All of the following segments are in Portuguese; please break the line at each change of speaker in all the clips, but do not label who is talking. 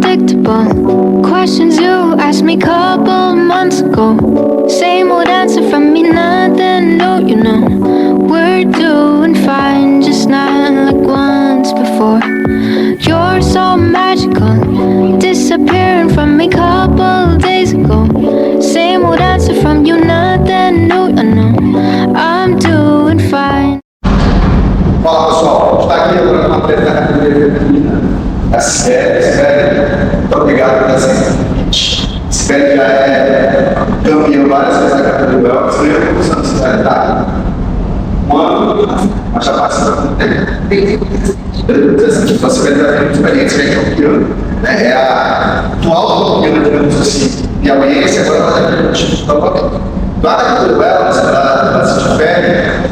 predictable questions you asked me couple months ago. Same old answer from me, nothing new, you know. We're doing fine, just not like once before. You're so magical, disappearing from me couple days ago. Same old answer from you, nothing new, I know. I'm doing fine.
Fala pessoal, está aqui agora uma atleta da categoria feminina, a Sibeli. Muito obrigado por essa convite. Sibeli já é campeã várias vezes da categoria Wells, ganhou a posição de especialidade. Um ano, mas já passa muito tempo. A Sibeli já tem muita experiência, já é campeã, né? É a atual campeã, digamos assim, de audiência, agora ela está tendo um título novamente. Lá na categoria Wells, ela se difere.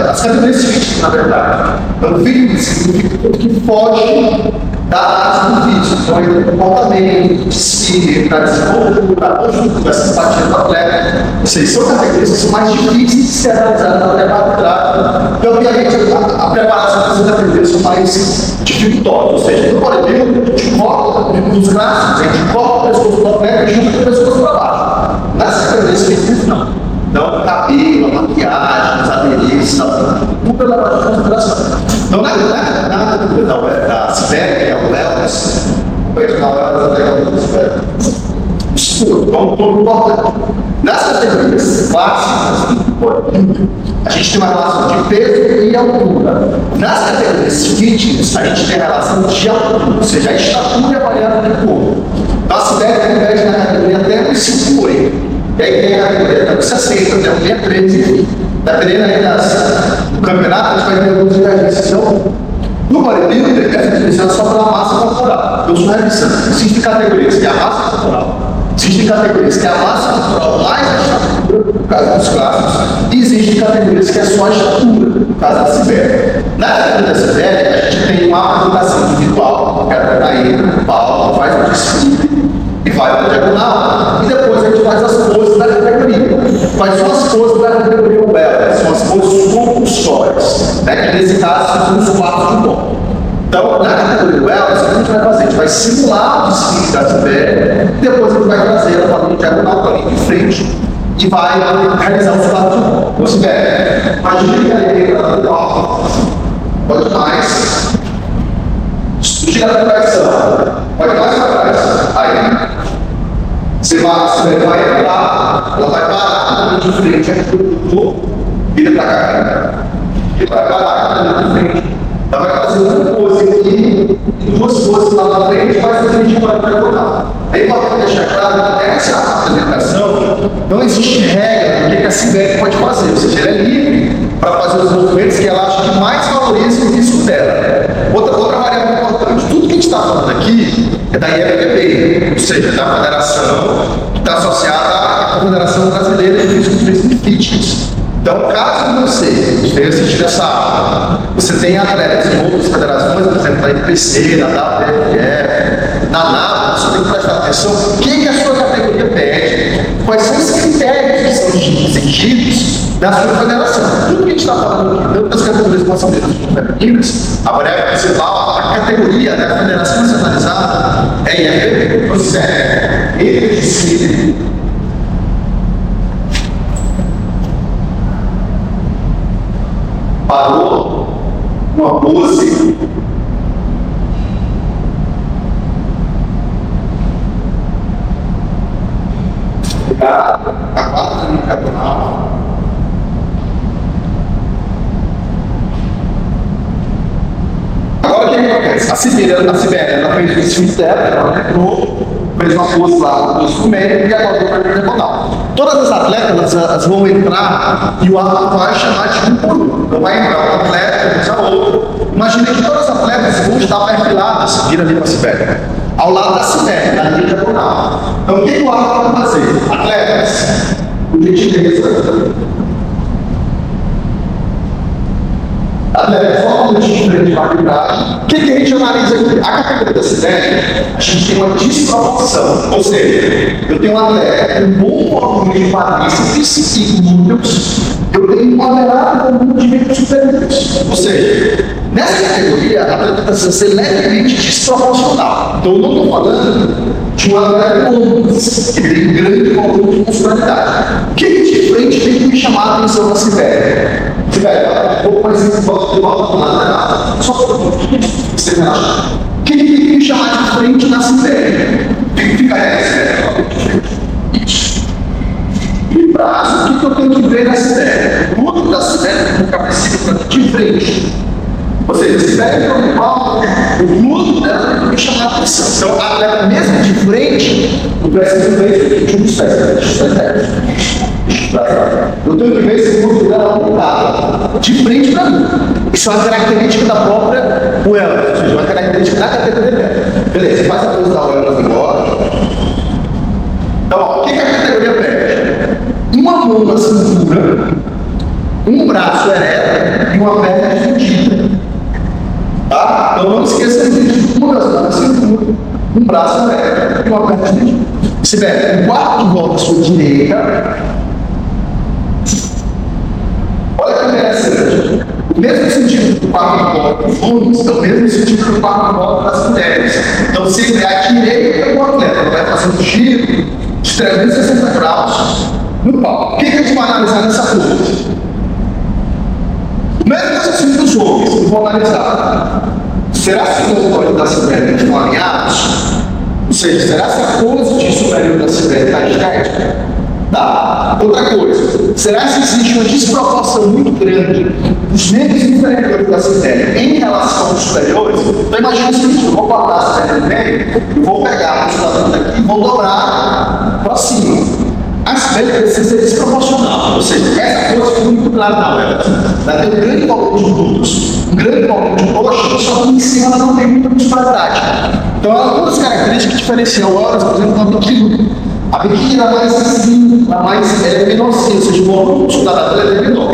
As categorias físicas, na verdade. Então, físico significa tudo que foge da base do físico. Então, ele tem comportamento, desfile, para desenvolver, para conjuntura, simpatia do atleta. Ou seja, são categorias que são mais difíceis de ser analisadas na preparação. Então, obviamente, a preparação dessas categorias são mais dificultosas. Ou seja, no bodybuilding, a gente corta nos braços, a gente corta o pescoço do atleta e junta o pescoço para baixo. Nas categorias físicas, não. Então, cabelo, maquiagem, os adereços, tudo é levado em consideração. Então, na da Sibeli, que é o wellness, na hora da Sibeli, então, tudo importante. Nas categorias clássicas, a gente tem uma relação de peso e altura. Nas categorias fitness, a gente tem a relação de altura, ou seja, a estatura e a variável do corpo. Então, a Sibeli converge na categoria até os 58. E aí tem a categoria até os 60, até o 63, enfim. Dependendo aí do campeonato, a gente vai ter algumas divergências. Então, no bodybuilder, essa definição é só pela massa corporal. Eu sou revisando. Existem categorias que é a massa corporal. Existem categorias que é a massa corporal mais a estatura, no caso dos clássicos. E existem categorias que é só a estatura, no caso da Sibeli. Na categoria da Sibeli, a gente tem uma apresentação individual, que é a entra no palco, faz um desfile e vai para a diagonal. E depois a gente faz as poses da categoria. Quais são as poses da categoria wellness? São as poses compulsórias, né? Que nesse caso são os 4 de bom. Então, na categoria wellness, o que a gente vai fazer? A gente vai simular o desfile da Sibeli, depois a gente vai trazer ela para a diagonal, para a linha de frente, e vai realizar os 4 de bom. Então, Sibeli, imagina que a linha está dando alto. Pode mais. Gira a traição. Pode mais para trás. Aí. Você vai entrar, ela vai parar de frente aqui do vira para cá. E vai parar de frente. Ela vai fazer uma pose aqui e 2 poses lá na frente, vai fazer de fora para cortar. Aí para deixar claro que essa apresentação não existe regra do que a Sibeli pode fazer. Ou seja, ela é livre para fazer os movimentos que ela acha que mais valoriza o risco dela. Outra variável importante, tudo que a gente está falando aqui é da IFBB, ou seja, da federação que está associada à Confederação Brasileira de Fisiculturismo e Fitness. Então, caso você tenha assistido essa aula, você tem atletas de outras federações, por exemplo, da IPC, da WFF, da NAB, você tem que prestar atenção o que a sua categoria pede, quais são os critérios que são exigidos da sua federação. Tudo que a gente está falando aqui, tanto das categorias masculinas como femininas, a variável principal, a categoria da federação nacionalizada é IFBB. Ou seja, ele decide parou uma pose a 4 de diagonal. Agora o que acontece? A Sibeli ela fez o desfile dela, ela entrou, fez uma pose lá, uma pose com médio e agora foi para a diagonal. Todas as atletas elas vão entrar e o árbitro vai chamar de um por um. Então vai entrar um atleta, depois a outro. Imagina que todas as atletas vão estar perfiladas, vira ali para a Sibeli, ao lado da Sibeli, na linha diagonal. Então o que o árbitro vai fazer? Atletas, por gentileza, forma de diferente de arbitragem. O que a gente analisa aqui? A categoria da Sibeli, a gente tem uma desproporção. Ou seja, eu tenho um atleta com um bom volume de quadríceps e glúteos, eu tenho um moderado volume de membros superiores. Ou seja, Nessa categoria, a atleta precisa ser levemente desproporcional. Então, eu não estou falando de um atleta que tem grande volume de funcionalidade. O que de frente tem que me chamar a atenção na Sibéria? Sibéria, um pouco mais de volta lateral. Só um pouquinho, você me acha? O que tem que me chamar de frente na Sibéria? Tem que ficar essa. Isso. E braço, o que eu tenho que ver na Sibéria? O outro da Sibéria, com a cabeça de frente. Ou seja, se pega para o palco, o glúteo dela tem que chamar a atenção. Então, a atleta mesmo de frente, não precisa ver de um pé. Eu tenho que ver se o glúteo dela não está de frente para mim. Isso é uma característica da própria wellness, ou seja, uma característica da categoria dela. Beleza, faz a coisa da wellness agora. Então, ó, o que a categoria pede? Uma mão na cintura, um braço ereto e uma perna estendida. Tá? Então não esqueça disso. Uma das mãos na cintura, um braço ereto e uma perna estendida. Se der um quarto de volta à sua direita, olha que interessante. O mesmo sentido do quarto de volta dos homens é o mesmo sentido do quarto de volta das mulheres. Então, se é a direita do atleta vai fazer um giro de 360 graus no palco. O que a gente vai analisar nessa coisa? O mesmo raciocínio dos homens, eu vou analisar. Será que os olhos da Sibéria estão alinhados? Ou seja, será que a pose de superior da Sibéria está estética? Tá. Outra coisa, será que existe uma desproporção muito grande dos membros inferiores da Sibéria em relação aos superiores? Então imagina o seguinte, eu vou cortar a Sibéria no meio, vou pegar a musculatura daqui e vou dobrar para cima. A Sibéria precisa ser desproporcional, ou seja, essa coisa ficou muito clara na web. Ela tem um grande volume de glúteos, um grande volume de coxa, só que em cima ela não tem muita muscularidade. Então, algumas características que diferenciam elas, por exemplo, na biquíni. A biquíni é mais assim, ela mais menorzinha, ou seja, o volume muscular da atleta é menor.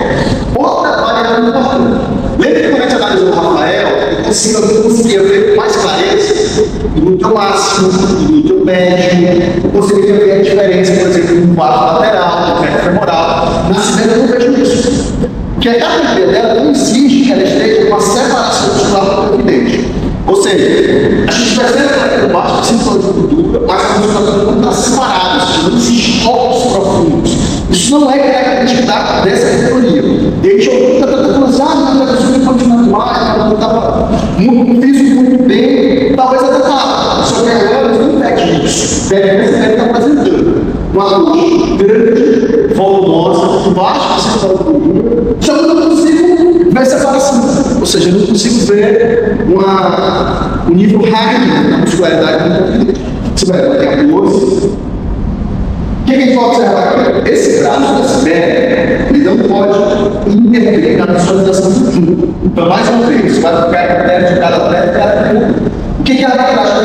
Outra variável importante. Lembra que quando a gente analisou o Rafael, eu conseguia ver com mais clareza o glúteo máximo, o glúteo médio, eu conseguia ver a diferença, por exemplo, no quarto lateral, no pé femoral. Na Sibéria eu não vejo isso. Porque a categoria dela não exige que ela esteja com uma separação muscular muito evidente. Ou seja, a gente percebe que ela tem baixo cinturão de gordura, mas a musculatura não está separada, ou seja, não existe cortes profundos. Isso não é característica dessa categoria. Desde eu estou falando assim, não é possível continuar mais, ela não estava físico muito bem, talvez até estava, só que agora não pede isso. Deve estar apresentando uma luz grande, volumosa, baixo cinturão de gordura, só que eu não consigo ver separação. Ou seja, eu não consigo ver um nível hard da muscularidade muito grande. Você vai ver a pose. O que a gente pode observar aqui? Esse braço da Sibéria, ele não pode interferir na visualização do tudo. Então, mais uma vez, você vai ficar de cada atleta, o que ela vai achar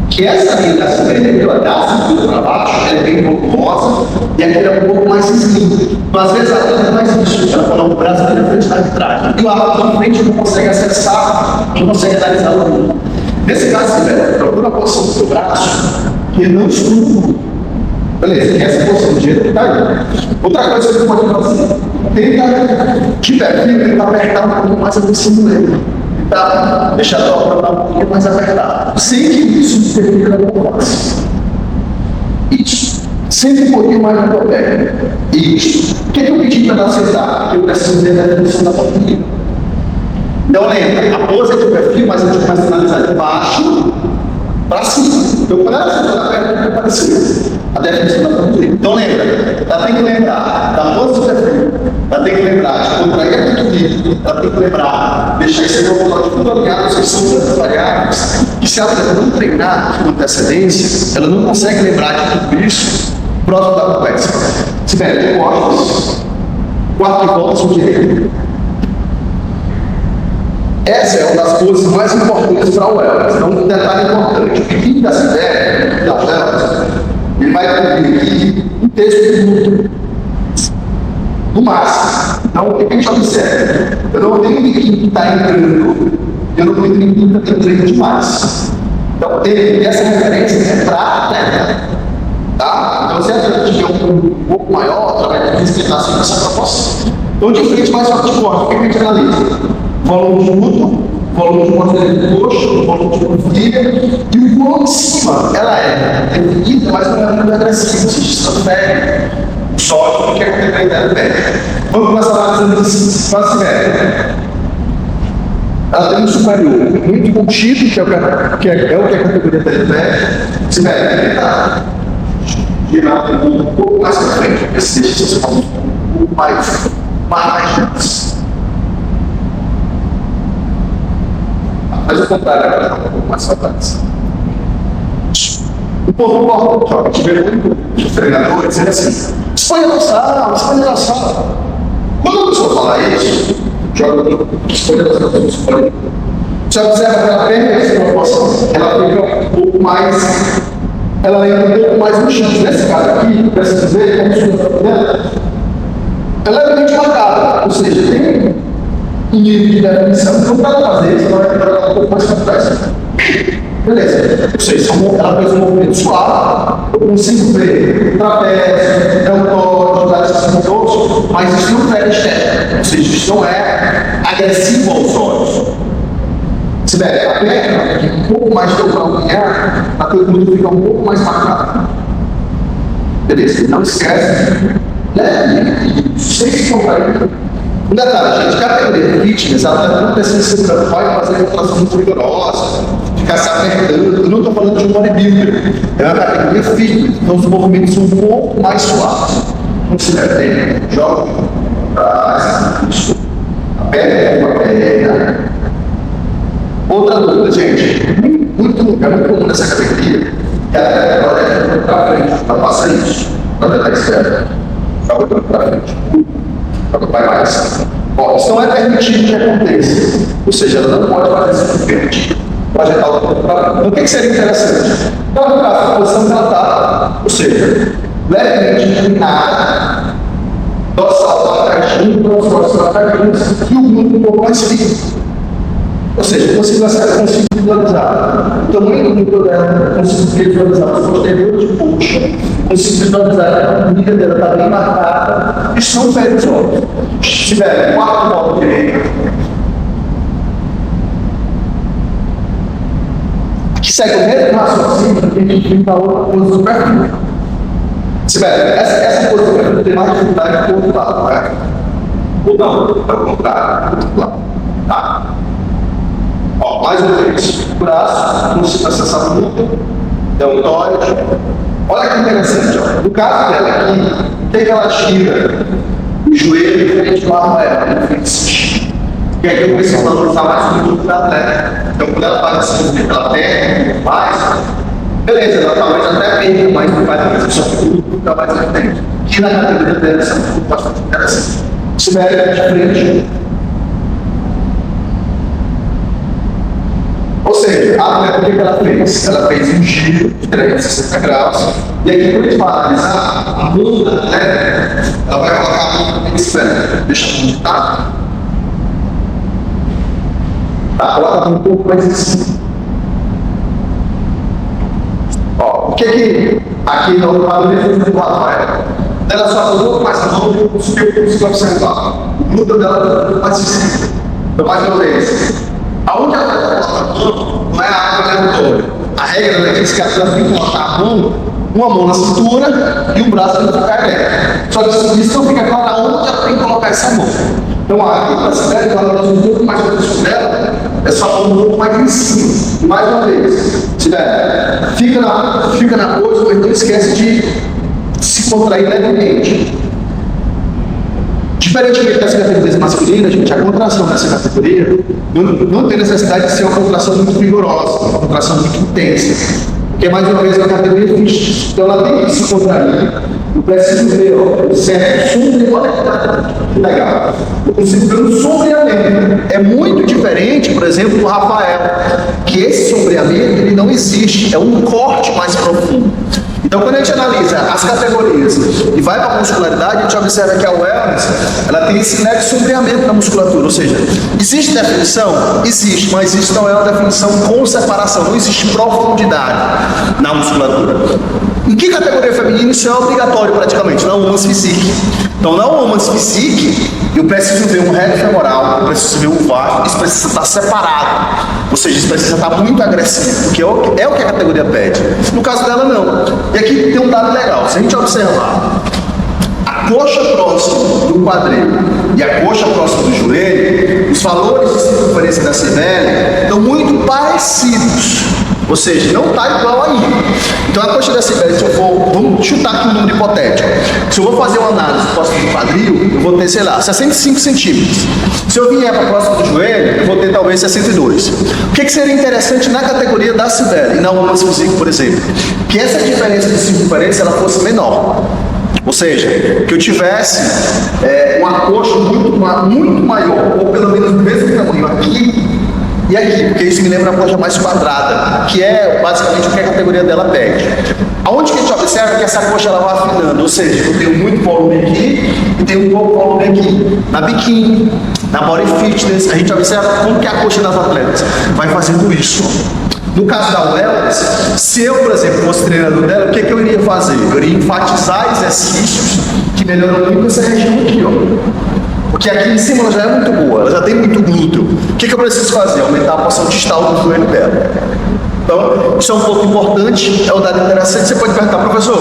que é que essa linha da Sibéria, da cintura para baixo, ela é bem volumosa e aquela é um pouco mais slim. Então, às vezes, a atleta mais difícil, ela coloca o braço na frente da arbitragem. E o atleta na frente não consegue acessar, não consegue analisar o mundo. Nesse caso, Sibéria, procura a posição do seu braço que não escuta. Beleza, essa posição de direita está aí. Outra coisa que você pode fazer, tenta, tiver firme, tentar apertar um pouquinho mais a posição do meio. Tá? Deixar a dobra um pouquinho mais apertada. Sem que isso interfira na conversa. Isso. Sempre um pouquinho mais na tua perna. Isso. O que eu pedi para acertar? Eu preciso ver a definição da panturrilha. Então lembra, a pose é de perfil, mas a gente vai sinalizar de baixo para cima. Então quando ela fica na perna, vai aparecer a definição da panturrilha. Então lembra, ela tem que lembrar da pose do perfil, ela tem que lembrar de contrair a panturrilha, ela tem que lembrar, deixar esse movimento tudo alinhado, vocês são tantas variáveis, que se ela não treinar com antecedência, ela não consegue lembrar de tudo isso próximo da competição. Se der, costas, quarto de volta, sua direita. Essa é uma das coisas mais importantes para o wellness. Então, um detalhe importante: o biquíni da Sibéria, da wellness, ele vai cobrir aqui um terço do glúteo, no máximo. Então, o que a gente observa? Eu não tenho um biquíni que está entrando, eu não tenho um biquíni que está entrando demais. Então, essa referência é para a atleta. Tá? Então, se a atleta tiver um pouco maior, ela vai ter que respeitar assim essa proporção. Então, de frente mais forte de corte, o que a gente analisa? volume de útero, volume de conselho de coxo, volume de confia, e o volume de cima, ela é definida, mas não é muito agressiva, ou seja, isso é o sódio que é complementar bem. Vamos começar analisando esse passo médio. Ela tem um superior muito contido, que é o que a categoria tem, né? Se mede, tá? Girar um pouco mais para frente, esse deixa esse ponto um pouco mais antes. Mas o contrário agora, um pouco mais para trás. Um pouco importante, ó, a gente vê muitos treinadores dizendo assim: escolha na sala, escolha na sala. Quando a pessoa fala isso, joga escolha na sala, escolha. Já observa que ela perde essa proporção, ela fica um pouco mais. Ela lembra um pouco mais no chão. Nesse caso aqui, preciso dizer, como ela é levemente marcada, ou seja, tem um nível de definição. Então, para ela fazer isso, ela vai jogar um pouco mais para trás. Beleza. Ou seja, ela fez um movimento suave, eu consigo ver trapézio, deltóide, lateral dorso, mas isso não é estético. Ou seja, isso não é agressivo aos olhos. Se der a perna, que um pouco mais de calcanhar, a coluna fica um pouco mais marcada. Beleza, não esquece. Sem se comparar. Um detalhe, gente, categoria de fitness, ela não precisa se preocupar em fazer musculação muito rigorosa, ficar se apertando. Eu não estou falando de um bodybuilder, é uma categoria fitness, então os movimentos são um pouco mais suaves. Considera bem, joga para isso. A perna, a perna. Outra dúvida, gente, muito comum nessa categoria, que agora é para frente, para passar isso, para dar esquerda, joga para frente, joga para mais. Bom, isso não é permitido que aconteça, ou seja, ela não pode fazer isso permitido, projetar o corpo para frente. Então, o que seria interessante? Então, no caso, a posição que ela está, ou seja, levemente inclinada, dorsal para trás, dorsal para trás, e o glúteo um pouco mais fino. Ou seja, consigo visualizar o tamanho do núcleo dela, consigo visualizar os posteriores de coxa, consigo visualizar a medida dela está bem marcada. Isso não perde os olhos. Se tiver 4 voltas direita, que segue o mesmo raciocínio, que a gente tem para outra posição do perfil. Se tiver essa posição do perfil tem mais dificuldade que o outro lado, correto? Ou não, é o contrário, do outro lado. Tá? Ó, mais uma vez, braço, consigo acessar o glúteo, deltóide. Olha que interessante, ó. No caso dela aqui, tem que ela gira o joelho em frente ao Rafael, e aí eu preciso valorizar mais o glúteo da atleta. Então, quando ela faz assim, ela perde mais, beleza, ela talvez até perca mais do que só que o glúteo fica mais à frente. Que na categoria dela, essa é bastante interessante. Se tiver de frente, ou seja, a atleta, o que ela fez? Ela fez um giro de 360 graus, e aqui, quando a gente vai analisar a mão da atleta, ela vai colocar a mão na esfera. Deixa eu montar. Tá, coloca um pouco mais em cima. Ó, o que aqui no padrão do Rafael? Ela só um pouco mais a mão e subiu um pouco para observar. O glúteo dela é mais em cima. Então, mais uma vez. Aonde a atleta coloca a mão, não é a água aleatória. A regra diz que a atleta tem que colocar a mão, uma mão na cintura e o braço tem que ficar ereto. Só que isso não fica claro aonde ela tem que colocar essa mão. Então a capacidade de ela um pouco mais para o dela, é só um pouco mais em cima. Mais uma vez, fica na coisa, mas não esquece de se contrair levemente. Diferentemente das categorias masculinas, gente, a contração nessa categoria não tem necessidade de ser uma contração muito vigorosa, uma contração muito intensa. Porque, mais uma vez, é uma categoria fitness. Então, ela tem que se contrair. Eu preciso ver, ó, certo sombreamento. Olha que legal. Eu consigo ver um sombreamento. É muito diferente, por exemplo, do Rafael, que esse sombreamento ele não existe. É um corte mais profundo. Então, quando a gente analisa as categorias e vai para a muscularidade, a gente observa que a wellness, ela tem esse leve sombreamento na musculatura, ou seja, existe definição? Existe, mas isso não é uma definição com separação, não existe profundidade na musculatura. Em que categoria feminina isso é obrigatório praticamente? Na Women's Physique. Então, na Woman's Physique, eu preciso ver um reto femoral, eu preciso ver um VAR, isso precisa estar separado. Ou seja, isso precisa estar muito agressivo, porque é o que a categoria pede. No caso dela, não. E aqui tem um dado legal. Se a gente observar a coxa próxima do quadril e a coxa próxima do joelho, os valores de circunferência da Cibele estão muito parecidos. Ou seja, não está igual ainda. Então a coxa da Cibele, se eu for, vamos chutar aqui um número hipotético. Se eu vou fazer uma análise próxima do quadril, eu vou ter, sei lá, 65 centímetros. Se eu vier para próximo do joelho, eu vou ter talvez 62. O que seria interessante na categoria da Cibele, e na Woman's Physique, por exemplo? Que essa diferença de circunferência ela fosse menor. Ou seja, que eu tivesse uma coxa muito maior, ou pelo menos do mesmo tamanho aqui e aqui, porque isso me lembra a coxa mais quadrada, que é basicamente o que a categoria dela pede. Aonde que a gente observa que essa coxa ela vai afinando, ou seja, eu tenho muito volume aqui e tenho um pouco volume aqui. Na biquíni, na body fitness, a gente observa como que a coxa das atletas vai fazendo isso. No caso da wellness, se eu, por exemplo, fosse treinador dela, o que eu iria fazer? Eu iria enfatizar exercícios que melhoram muito essa região aqui, ó. Porque aqui em cima ela já é muito boa, ela já tem muito glúteo. O que eu preciso fazer? Aumentar a porção distal do joelho dela. Então, isso é um ponto importante, é um dado interessante. Você pode perguntar, professor,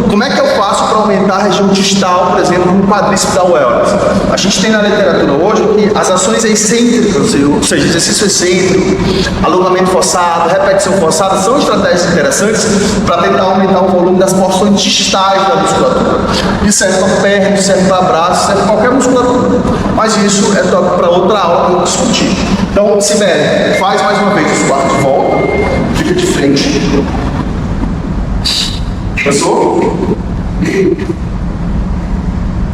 como é que eu faço para aumentar a região distal, por exemplo, no quadríceps da wellness? A gente tem na literatura hoje que as ações excêntricas, ou seja, exercício excêntrico, alongamento forçado, repetição forçada, são estratégias interessantes para tentar aumentar o volume das porções distais da musculatura. Isso serve para perna, serve para braço, serve para qualquer musculatura. Mas isso é para outra aula que eu vou discutir. Então, Cibele, faz mais uma vez os quatro de volta, fica de frente. Passou?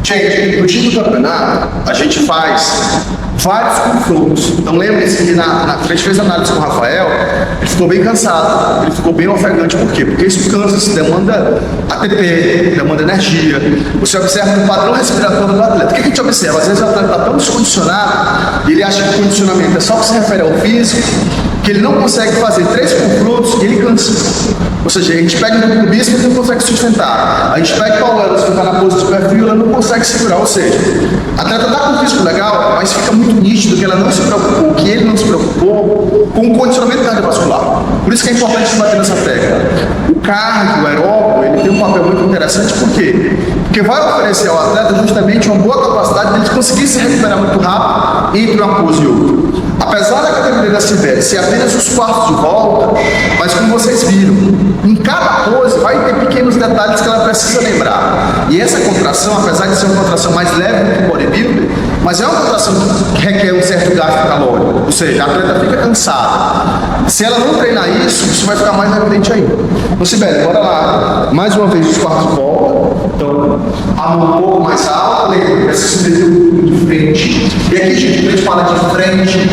Gente, no time do campeonato, a gente faz vários confrontos. Então lembre-se que a gente fez análise com o Rafael, ele ficou bem cansado, ele ficou bem ofegante. Por quê? Porque isso cansa, isso demanda ATP, demanda energia. Você observa o padrão respiratório do atleta. O que a gente observa? Às vezes o atleta está tão descondicionado, e ele acha que o condicionamento é só que se refere ao físico, que ele não consegue fazer 3 confrontos e ele cansa. Ou seja, a gente pega no clubismo e não consegue sustentar. A gente pega o Paulo, se ficar na pose de perfil, ela não consegue segurar. Ou seja, a atleta está com o físico legal, mas fica muito nítido que ela não se preocupou, que ele não se preocupou com o condicionamento cardiovascular. Por isso que é importante bater nessa tecla. O cardio, o aeróbico, ele tem um papel muito interessante, por quê? Porque vai oferecer ao atleta justamente uma boa capacidade de ele conseguir se recuperar muito rápido entre uma pose e outra. Apesar da categoria da Cibele ser apenas os quartos de volta, mas como vocês viram, em cada pose vai ter pequenos detalhes que ela precisa lembrar. E essa contração, apesar de ser uma contração mais leve do que o bodybuilder, mas é uma contração que requer um certo gasto calórico. Ou seja, a atleta fica cansada. Se ela não treinar isso, isso vai ficar mais evidente ainda. Então, Cibele, bora lá. Mais uma vez os quartos de volta. Então, a mão um pouco mais alta, lembra, precisa ter um de frente. E aqui, gente, quando a gente fala de frente,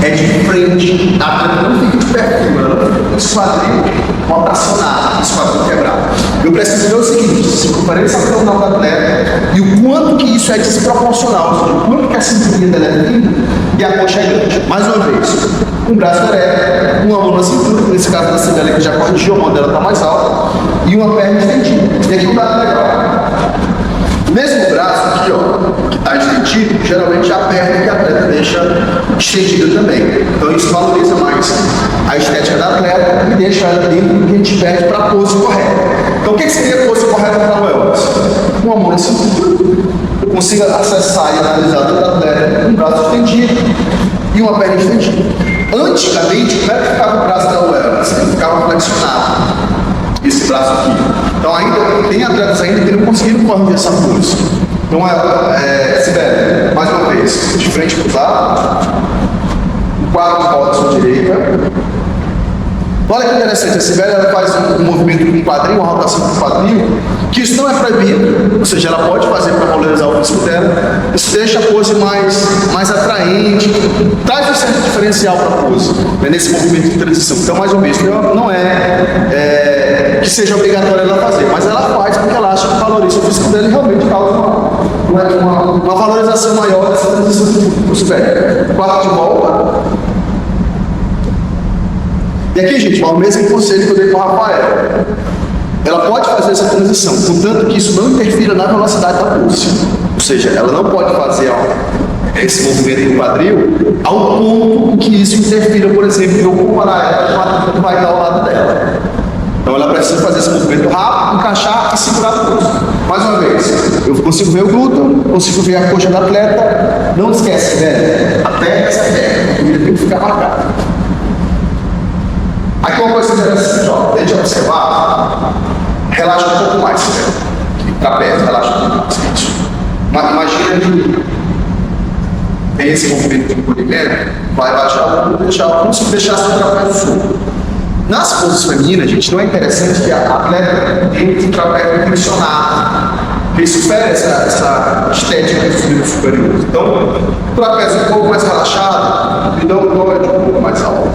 é de frente. A atleta não fica de perfil, ela não fica com esse quadril rotacionado, esse quadril quebrado. Eu preciso ver o seguinte: circunferência abdominal do atleta e o quanto que isso é desproporcional, ou seja, o quanto que a cinturinha dela é fina e a coxa é grande. Mais uma vez, um braço ereto, uma mão na cintura, nesse caso da Cibele que já corrigiu, a mão dela está mais alta, e uma perna estendida. E aqui um dado legal. Mesmo o braço aqui, ó, que está estendido, geralmente a perna que a atleta deixa estendida também. Então isso valoriza mais a estética da atleta e deixa ela dentro do que a gente pede para a pose correta. Então o que seria a pose correta para o wellness? Uma mão na cintura, eu consigo acessar e analisar toda a atleta com o braço estendido e uma perna estendida. Antigamente, como é que ficava o braço da wellness? Ele ficava flexionado. Esse braço aqui. Então ainda tem atletas ainda que não conseguiram corrigir essa pose. Então Cibele, mais uma vez, de frente cruzado, o quadro de volta à sua direita. Olha que interessante, a Cibele ela faz um movimento com o quadril, uma rotação com o quadril, que isso não é proibido, ou seja, ela pode fazer para valorizar o físico dela. Isso deixa a pose mais atraente, traz um certo diferencial para a pose, né, nesse movimento de transição. Então, mais uma vez, não é que seja obrigatório ela fazer, mas ela faz porque ela acha que valoriza o físico dela e realmente causa uma valorização maior dessa transição do Cibele. Quarto de volta. E aqui, gente, o mesmo conselho que eu dei para o Rafael. Ela pode fazer essa transição, contanto que isso não interfira na velocidade da pulse. Ou seja, ela não pode fazer esse movimento do quadril ao ponto que isso interfira, por exemplo, em eu comparar ela com a atleta que vai estar ao lado dela. Então ela precisa fazer esse movimento rápido, encaixar e segurar tudo. Mais uma vez, eu consigo ver o glúteo, consigo ver a coxa do atleta. Não esquece, velho, até essa perna, a comida tem que ficar marcada. Aqui uma coisa interessante, ó, deixa eu observar, relaxa um pouco mais, velho. Trapézio, relaxa um pouco mais. Imagina que tem esse movimento de encolhimento, vai baixar o glúteo, deixar como se deixasse o trapézio solto. Nas poses femininas, gente, não é interessante que a atleta tenha um trapézio flexionado, que supera essa estética dos membros superiores. Então, o trapézio um pouco mais relaxado, e dá um glória um pouco mais alto.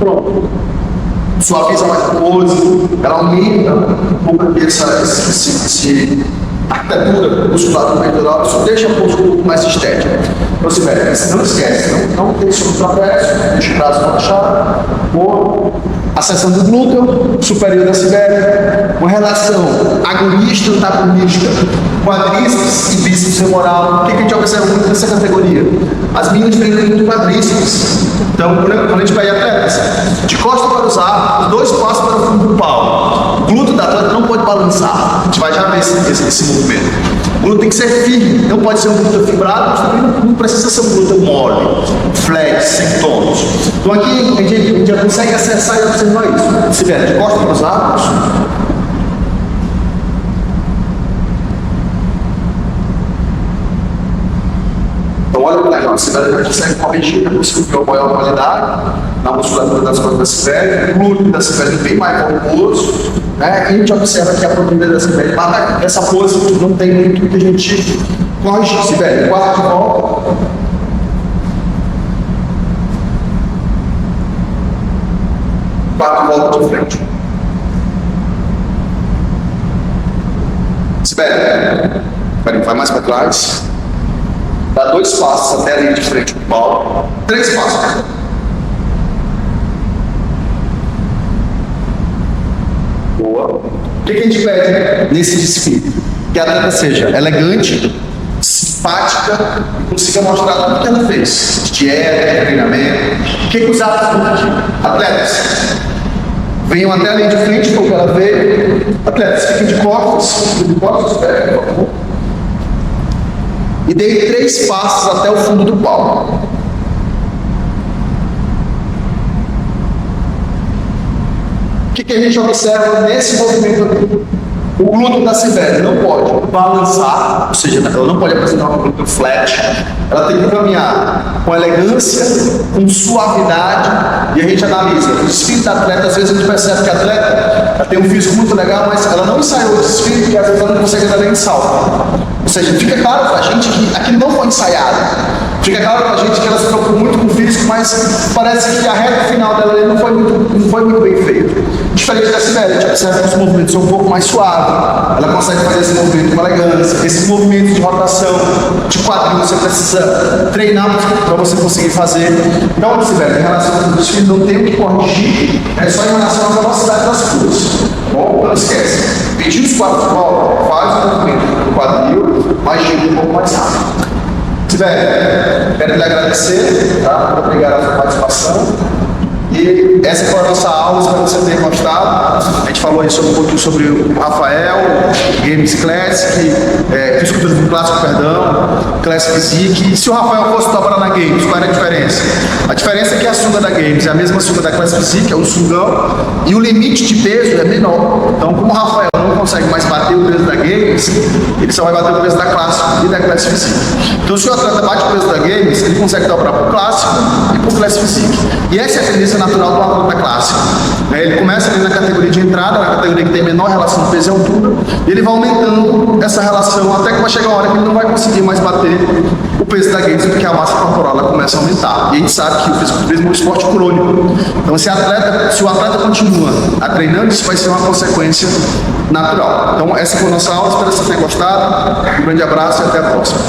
Pronto. Suaviza mais a pose, ela aumenta um pouco essa arquitetura muscular do peitoral, isso deixa a pose um pouco mais estética. Então, se velho, não esquece, não deixa o trapézio, deixa o braço relaxado, acessando o glúteo superior da Sibeli, uma relação agonista, antagonista, quadríceps e bíceps femoral. O que a gente observa muito nessa categoria? As meninas treinam muito quadríceps. Então, quando a gente pega atletas, de costa para os arcos, 2 passos para o fundo do pau. O glúteo da atleta não pode balançar. A gente vai já ver esse movimento. O glúteo tem que ser firme, não pode ser um glúteo fibrado, mas também não precisa ser um glúteo mole, flat, sem tônus. Então aqui a gente já consegue acessar e observar isso. Se vier de costa para os arcos, então olha que legal, a Sibeli consegue corrigir, consegue ter maior qualidade na musculatura das costas da Sibeli, o glúteo da Sibeli bem mais volumoso, né? E a gente observa que a proteína da Sibeli, essa pose não tem muito que a gente corrigir. Sibeli, quarto de volta. Quarto volta de frente. Sibeli, vai mais para trás. Dá 2 passos até a linha de frente do pau. 3 passos. Boa. O que a gente pede nesse desfile? Que a atleta seja elegante, simpática e consiga mostrar tudo que ela fez. De dieta, de treinamento. O que os atletas aqui? Atletas, venham até a linha de frente, como ela vê. Atletas, fiquem de costas, por favor. E dei 3 passos até o fundo do palco. O que a gente observa nesse movimento aqui? O glúteo da Sibeli não pode balançar, ou seja, ela não pode apresentar um glúteo flat, ela tem que caminhar com elegância, com suavidade, e a gente analisa o desfile da atleta. Às vezes a gente percebe que a atleta ela tem um físico muito legal, mas ela não ensaiou o desfile, porque às vezes ela não consegue dar nem salto. Ou seja, fica claro pra gente que aquilo não foi ensaiado. Fica claro pra gente que ela se preocupou muito com o físico, mas parece que a reta final dela ali não foi muito bem feita. Diferente da Sibeli, a gente observa que os movimentos são um pouco mais suaves. Ela consegue fazer esse movimento com elegância. Esse movimento de rotação, de quadril, você precisa treinar para você conseguir fazer. Então, Sibeli, em relação ao desfile, não tem o que corrigir, é só em relação à velocidade das curvas. Bom, não esquece. Pedir os quadros de volta, faz o movimento do quadril, mas chega um pouco mais rápido. Sibeli, quero lhe agradecer, tá? Muito obrigado pela sua participação. E essa foi a nossa aula, espero que você tenha gostado. A gente falou aí um pouquinho sobre o Rafael, Games Classic, Fisiculturismo Clássico, Classic Physique. E se o Rafael fosse dobrar na Games, qual era a diferença? A diferença é que a sunga da Games é a mesma sunga da Classic Physique, é um sungão, e o limite de peso é menor. Então, como o Rafael não consegue mais bater o peso da Games, ele só vai bater o peso da Clássico e da Classic Physique. Então, se o atleta bate o peso da Games, ele consegue dobrar para o Clássico e para o Classic Physique. E essa é a tendência natural do atleta clássico. Ele começa ali na categoria de entrada, na categoria que tem menor relação peso e altura, e ele vai aumentando essa relação até que vai chegar uma hora que ele não vai conseguir mais bater o peso da Games, porque a massa corporal ela começa a aumentar. E a gente sabe que o fisiculturismo é um esporte crônico. Então, se o atleta continua treinando, isso vai ser uma consequência natural. Então, essa foi a nossa aula. Espero que vocês tenham gostado. Um grande abraço e até a próxima.